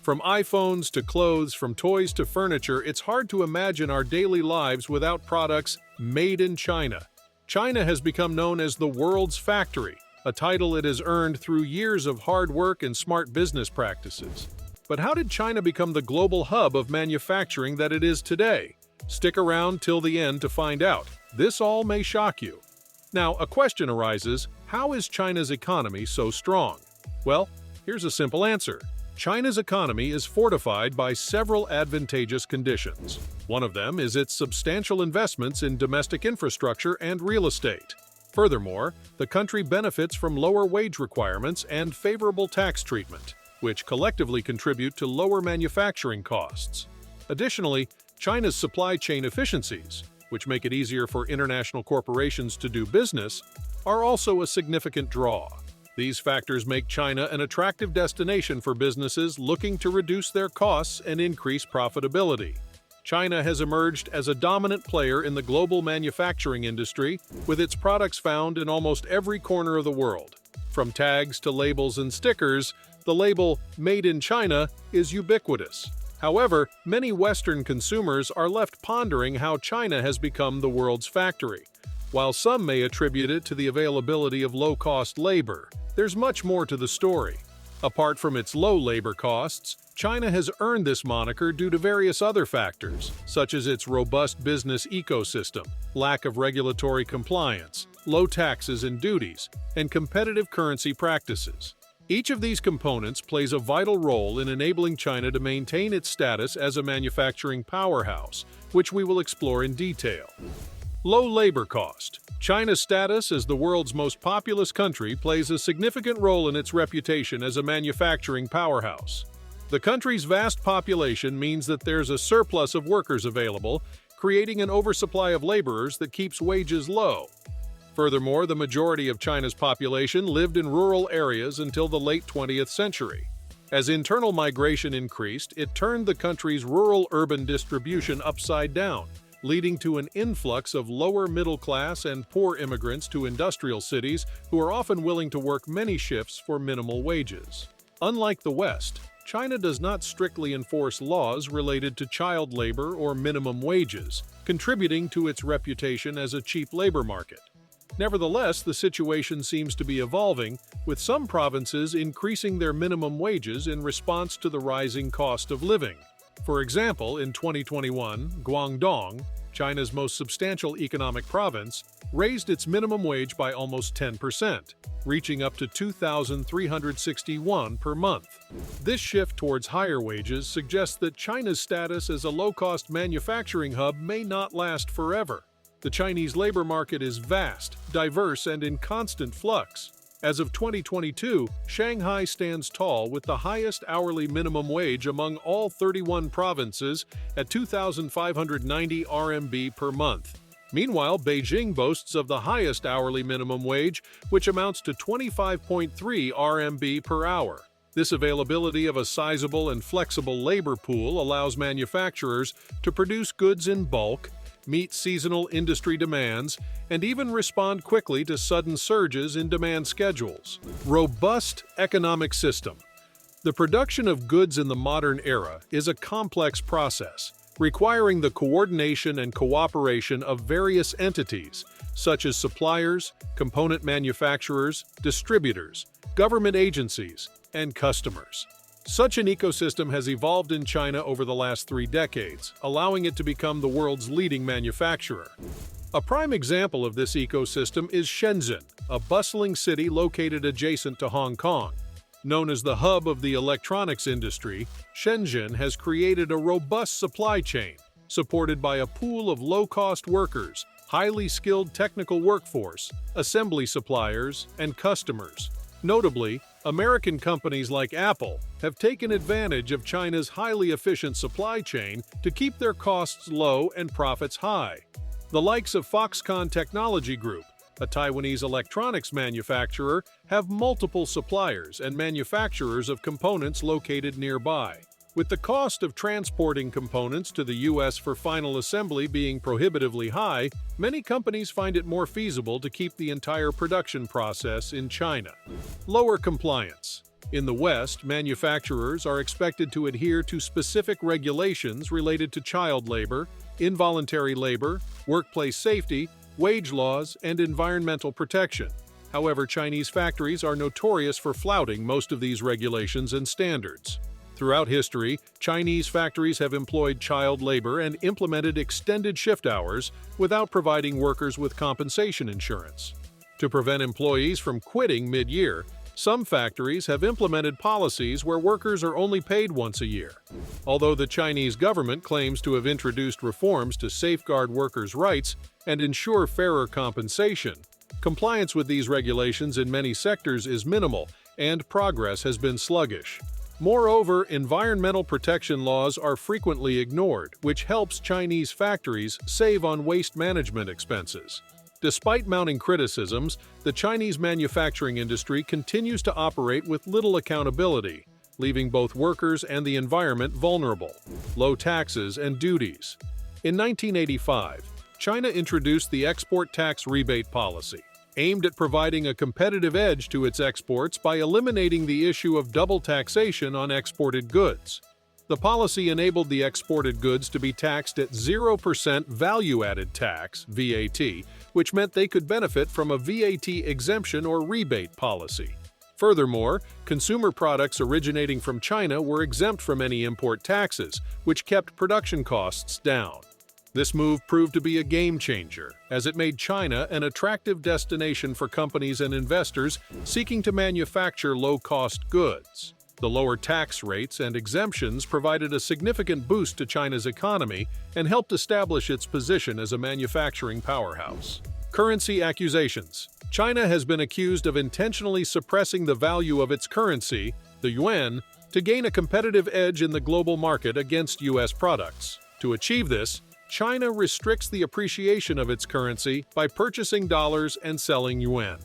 From iPhones to clothes, from toys to furniture, it's hard to imagine our daily lives without products made in China. China has become known as the world's factory, a title it has earned through years of hard work and smart business practices. But how did China become the global hub of manufacturing that it is today? Stick around till the end to find out. This all may shock you. Now, a question arises: how is China's economy so strong? Well, here's a simple answer. China's economy is fortified by several advantageous conditions. One of them is its substantial investments in domestic infrastructure and real estate. Furthermore, the country benefits from lower wage requirements and favorable tax treatment, which collectively contribute to lower manufacturing costs. Additionally, China's supply chain efficiencies, which make it easier for international corporations to do business, are also a significant draw. These factors make China an attractive destination for businesses looking to reduce their costs and increase profitability. China has emerged as a dominant player in the global manufacturing industry, with its products found in almost every corner of the world. From tags to labels and stickers, the label "Made in China" is ubiquitous. However, many Western consumers are left pondering how China has become the world's factory. While some may attribute it to the availability of low-cost labor, there's much more to the story. Apart from its low labor costs, China has earned this moniker due to various other factors, such as its robust business ecosystem, lack of regulatory compliance, low taxes and duties, and competitive currency practices. Each of these components plays a vital role in enabling China to maintain its status as a manufacturing powerhouse, which we will explore in detail. Low labor cost. China's status as the world's most populous country plays a significant role in its reputation as a manufacturing powerhouse. The country's vast population means that there's a surplus of workers available, creating an oversupply of laborers that keeps wages low. Furthermore, the majority of China's population lived in rural areas until the late 20th century. As internal migration increased, it turned the country's rural-urban distribution upside down, leading to an influx of lower middle-class and poor immigrants to industrial cities who are often willing to work many shifts for minimal wages. Unlike the West, China does not strictly enforce laws related to child labor or minimum wages, contributing to its reputation as a cheap labor market. Nevertheless, the situation seems to be evolving, with some provinces increasing their minimum wages in response to the rising cost of living. For example, in 2021, Guangdong, China's most substantial economic province, raised its minimum wage by almost 10%, reaching up to 2,361 per month. This shift towards higher wages suggests that China's status as a low-cost manufacturing hub may not last forever. The Chinese labor market is vast, diverse, and in constant flux. As of 2022, Shanghai stands tall with the highest hourly minimum wage among all 31 provinces at 2,590 RMB per month. Meanwhile, Beijing boasts of the highest hourly minimum wage, which amounts to 25.3 RMB per hour. This availability of a sizable and flexible labor pool allows manufacturers to produce goods in bulk, meet seasonal industry demands, and even respond quickly to sudden surges in demand schedules. Robust economic system. The production of goods in the modern era is a complex process, requiring the coordination and cooperation of various entities, such as suppliers, component manufacturers, distributors, government agencies, and customers. Such an ecosystem has evolved in China over the last 3 decades, allowing it to become the world's leading manufacturer. A prime example of this ecosystem is Shenzhen, a bustling city located adjacent to Hong Kong. Known as the hub of the electronics industry, Shenzhen has created a robust supply chain, supported by a pool of low-cost workers, highly skilled technical workforce, assembly suppliers, and customers. Notably, American companies like Apple have taken advantage of China's highly efficient supply chain to keep their costs low and profits high. The likes of Foxconn Technology Group, a Taiwanese electronics manufacturer, have multiple suppliers and manufacturers of components located nearby. With the cost of transporting components to the U.S. for final assembly being prohibitively high, many companies find it more feasible to keep the entire production process in China. Lower compliance. In the West, manufacturers are expected to adhere to specific regulations related to child labor, involuntary labor, workplace safety, wage laws, and environmental protection. However, Chinese factories are notorious for flouting most of these regulations and standards. Throughout history, Chinese factories have employed child labor and implemented extended shift hours without providing workers with compensation insurance. To prevent employees from quitting mid-year, some factories have implemented policies where workers are only paid once a year. Although the Chinese government claims to have introduced reforms to safeguard workers' rights and ensure fairer compensation, compliance with these regulations in many sectors is minimal, and progress has been sluggish. Moreover, environmental protection laws are frequently ignored, which helps Chinese factories save on waste management expenses. Despite mounting criticisms, the Chinese manufacturing industry continues to operate with little accountability, leaving both workers and the environment vulnerable. Low taxes and duties. In 1985, China introduced the export tax rebate policy, aimed at providing a competitive edge to its exports by eliminating the issue of double taxation on exported goods. The policy enabled the exported goods to be taxed at 0% value-added tax (VAT), which meant they could benefit from a VAT exemption or rebate policy. Furthermore, consumer products originating from China were exempt from any import taxes, which kept production costs down. This move proved to be a game-changer, as it made China an attractive destination for companies and investors seeking to manufacture low-cost goods. The lower tax rates and exemptions provided a significant boost to China's economy and helped establish its position as a manufacturing powerhouse. Currency accusations. China has been accused of intentionally suppressing the value of its currency, the yuan, to gain a competitive edge in the global market against U.S. products. To achieve this, China restricts the appreciation of its currency by purchasing dollars and selling yuan.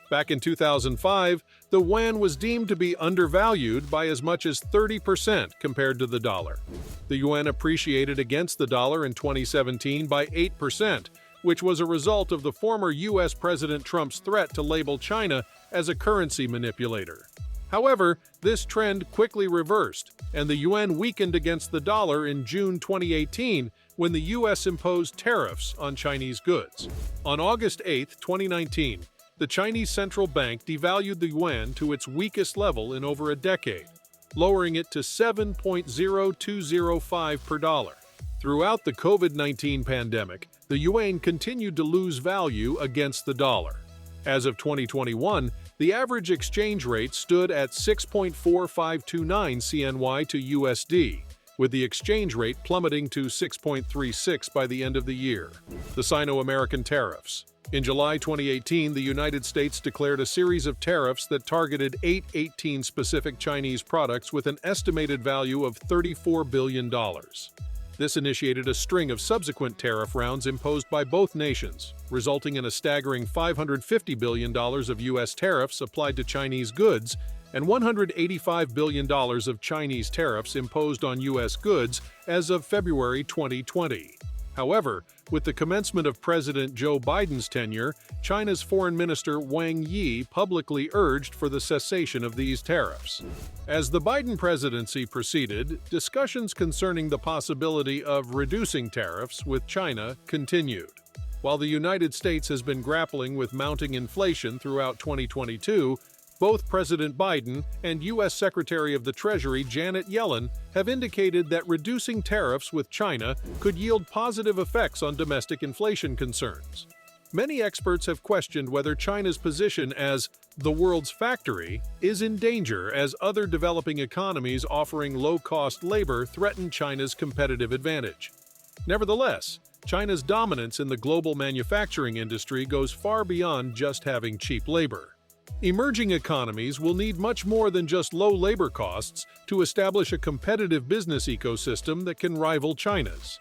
Back in 2005, the yuan was deemed to be undervalued by as much as 30% compared to the dollar. The yuan appreciated against the dollar in 2017 by 8%, which was a result of the former U.S. President Trump's threat to label China as a currency manipulator. However, this trend quickly reversed, and the yuan weakened against the dollar in June 2018 when the U.S. imposed tariffs on Chinese goods. On August 8, 2019, the Chinese central bank devalued the yuan to its weakest level in over a decade, lowering it to 7.0205 per dollar. Throughout the COVID-19 pandemic, the yuan continued to lose value against the dollar. As of 2021, the average exchange rate stood at 6.4529 CNY to USD, with the exchange rate plummeting to 6.36 by the end of the year. The Sino-American tariffs. In July 2018, the United States declared a series of tariffs that targeted 18 specific Chinese products with an estimated value of $34 billion. This initiated a string of subsequent tariff rounds imposed by both nations, resulting in a staggering $550 billion of U.S. tariffs applied to Chinese goods and $185 billion of Chinese tariffs imposed on U.S. goods as of February 2020. However, with the commencement of President Joe Biden's tenure, China's Foreign Minister Wang Yi publicly urged for the cessation of these tariffs. As the Biden presidency proceeded, discussions concerning the possibility of reducing tariffs with China continued. While the United States has been grappling with mounting inflation throughout 2022, both President Biden and U.S. Secretary of the Treasury Janet Yellen have indicated that reducing tariffs with China could yield positive effects on domestic inflation concerns. Many experts have questioned whether China's position as the world's factory is in danger as other developing economies offering low-cost labor threaten China's competitive advantage. Nevertheless, China's dominance in the global manufacturing industry goes far beyond just having cheap labor. Emerging economies will need much more than just low labor costs to establish a competitive business ecosystem that can rival China's.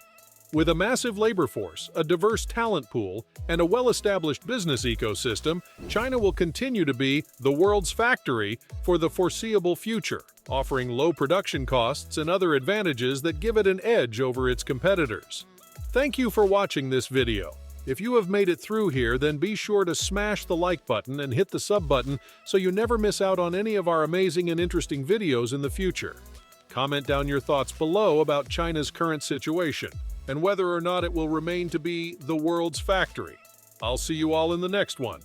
With a massive labor force, a diverse talent pool, and a well-established business ecosystem, China will continue to be the world's factory for the foreseeable future, offering low production costs and other advantages that give it an edge over its competitors. Thank you for watching this video. If you have made it through here, then be sure to smash the like button and hit the sub button so you never miss out on any of our amazing and interesting videos in the future. Comment down your thoughts below about China's current situation and whether or not it will remain to be the world's factory. I'll see you all in the next one.